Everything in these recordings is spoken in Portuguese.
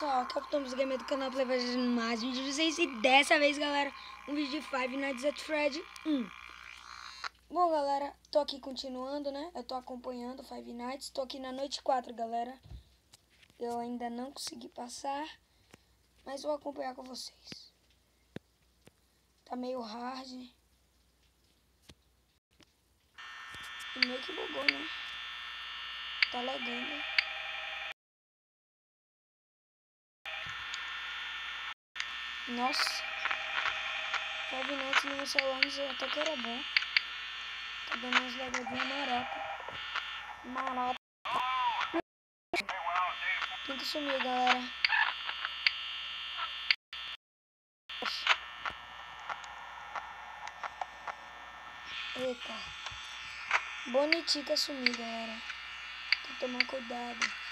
Pessoal, aqui é o Thomas Gamer do canal Play fazendo mais um vídeo de vocês. E dessa vez, galera, um vídeo de Five Nights at Freddy 1. Bom, galera, tô aqui continuando, né? Eu tô acompanhando Five Nights. Tô aqui na noite 4, galera. Eu ainda não consegui passar, mas vou acompanhar com vocês. Tá meio hard. E meio que bugou, né? Tá lagando. Nossa. Five Nights no meu celular até que era bom. Tá dando umas lagadinhas marota. Tem que sumir, galera. Eita. Bonitica sumir, galera. Tem que tomar cuidado.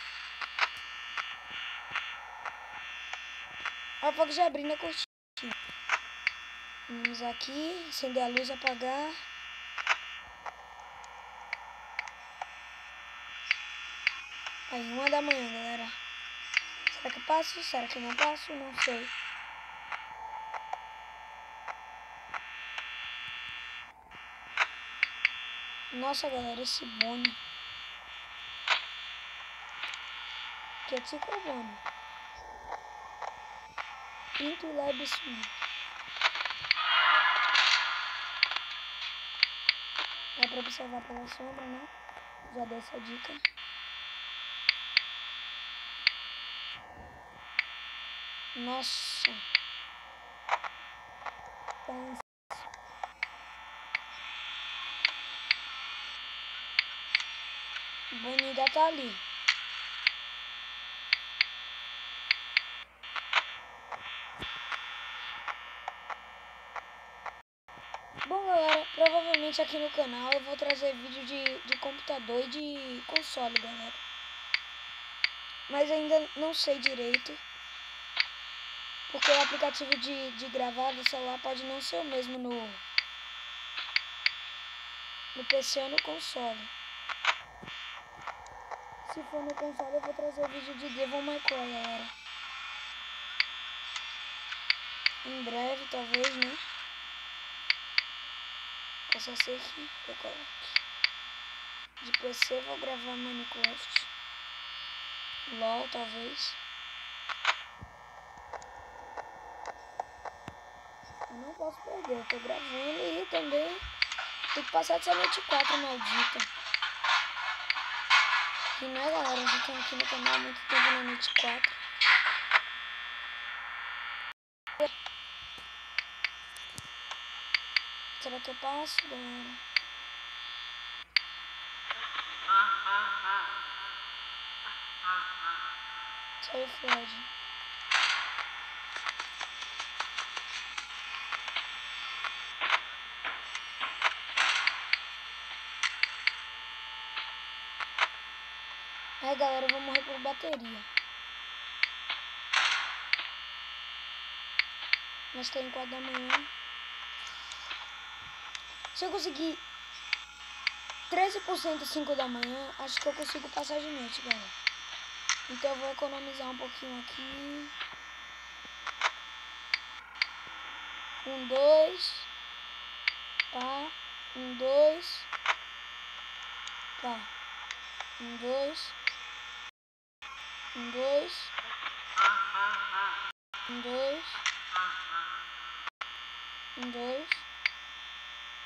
A fogo já abrindo a cortina. Vamos aqui, acender a luz, apagar. Aí, 1 da manhã, galera. Será que eu passo? Será que eu não passo? Não sei. Nossa, galera, esse Bonnie. Que é tipo Bonnie. Pinto e leve sumir. Dá pra observar pela sombra, né? Já dei essa dica. Nossa. O Bonnie ainda tá ali. Bom, galera, provavelmente aqui no canal eu vou trazer vídeo de computador e de console, galera. Mas ainda não sei direito. Porque o aplicativo de gravar do celular pode não ser o mesmo no PC ou no console. Se for no console eu vou trazer vídeo de Devil May Cry, galera. Em breve, talvez, né? Possa ser que eu coloque. De PC vou gravar Minecraft. LOL, talvez. Eu não posso perder, eu tô gravando e também tem que passar dessa noite 4 maldita. E né, galera, a gente tá aqui no canal há muito tempo na noite 4. Será que eu passo, galera? Saiu Fred. Aí, galera, eu vou morrer por bateria. Mas tá em 4 da manhã. Se eu conseguir 13% 5 da manhã, acho que eu consigo passar de noite, galera. Então eu vou economizar um pouquinho aqui. 1, 2. Pá. 1, 2. Pá. 1, 2. 1, 2. 1, 2. 1, 2.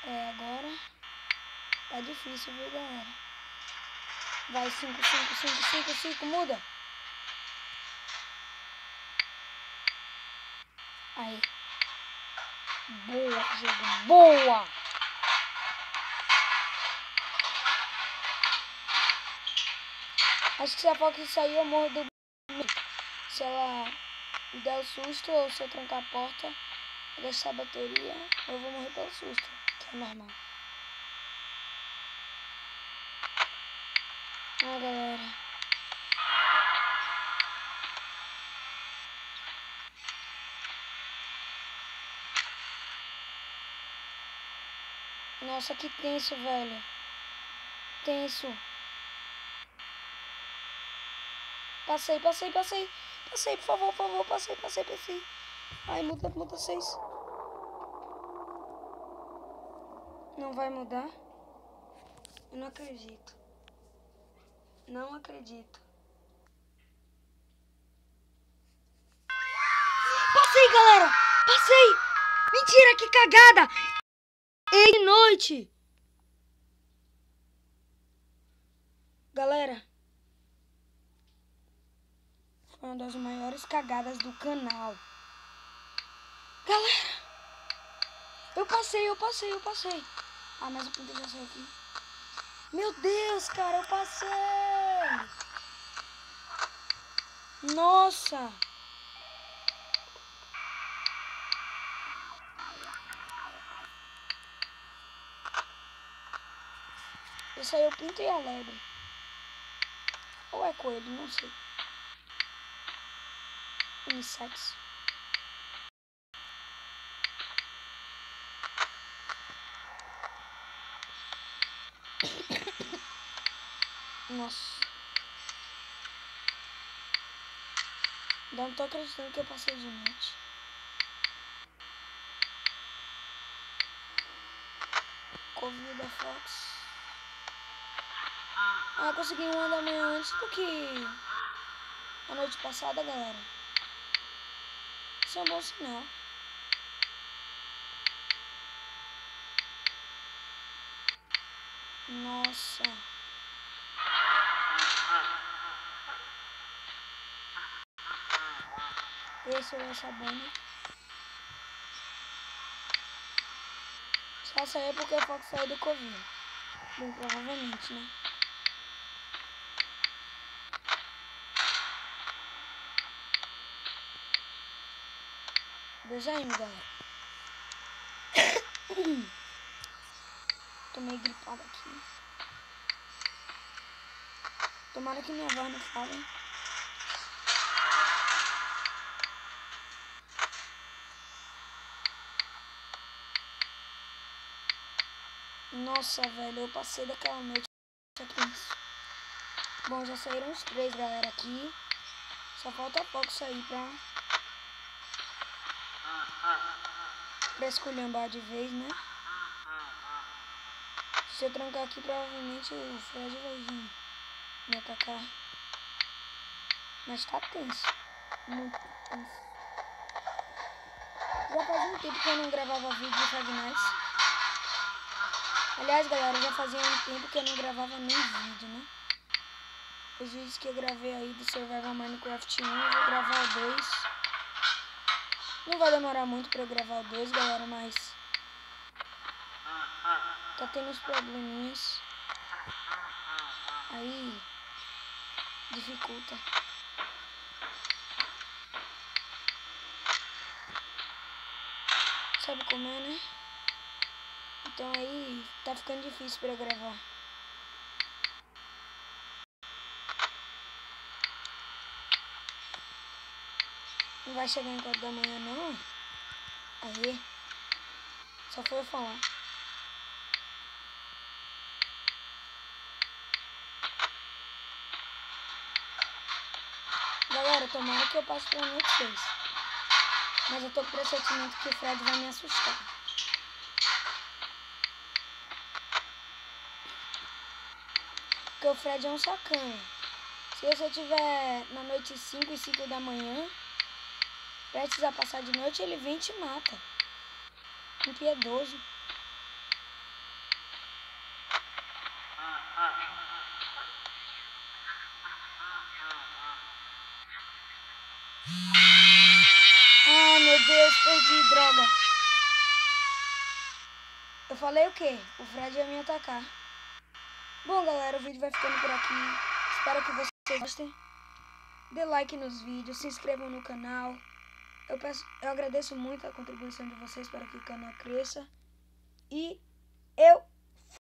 Agora tá difícil, viu, galera? Vai, 5, 5, 5, 5, 5, muda. Aí. Boa, jogo, boa! Acho que se a Fox sair, eu morro do... Se ela me der o susto ou se eu trancar a porta, gastar a bateria, eu vou morrer pelo susto, que é normal. Ah, galera. Nossa, que tenso, velho. Tenso. Passei, passei, passei. Passei, por favor, por favor. Passei. Ai, muda 6. Não vai mudar? Eu não acredito. Não acredito. Passei, galera! Passei! Mentira, que cagada! Ei, noite! Galera, foi uma das maiores cagadas do canal. Galera, eu passei. Ah, mas o ponto já saiu aqui. Meu Deus, cara, eu passei! Nossa! Eu saí o pinto e a lebre. Ou é coelho, não sei. Insetos. Nossa. Não tô acreditando que eu passei de noite. Covid da Fox. Ah, consegui 1 da manhã antes do que a noite passada, galera. Isso é um bom sinal. Nossa. Esse é essa banda. Só saiu porque a Fox saiu do Covid. Bem, provavelmente, né? Desenho, galera. Tô meio gripado aqui. Tomara que minha voz não fale. Nossa, velho, eu passei daquela noite aqui. Bom, já saíram os 3, galera, aqui. Só falta pouco sair pra esculhambar de vez, né? Se eu trancar aqui, provavelmente o Fred vai vir me atacar. Mas tá tenso. Muito tenso. Já fazia um tempo que eu não gravava vídeo de Five Nights. Aliás, galera, já fazia um tempo que eu não gravava nem vídeo, né? Os vídeos que eu gravei aí do Survival Minecraft 1, eu vou gravar o 2. Não vai demorar muito pra eu gravar o 2, galera, mas tá tendo uns probleminhas. Aí dificulta. Sabe como é, né? Então aí tá ficando difícil pra eu gravar. Não vai chegar em 4 da manhã não? Aí. Só foi eu falar. Galera, tomara que eu passe pra noite 6. Mas eu tô com o pressentimento que o Fred vai me assustar. Porque o Fred é um sacana. Se você tiver na noite 5 e 5 da manhã, prestes a passar de noite, ele vem e te mata. Impiedoso. Ah, meu Deus, perdi, droga. Eu falei o quê? O Fred ia me atacar. Bom, galera, o vídeo vai ficando por aqui. Espero que vocês gostem. Dê like nos vídeos, se inscrevam no canal. Eu agradeço muito a contribuição de vocês para que o canal cresça. E eu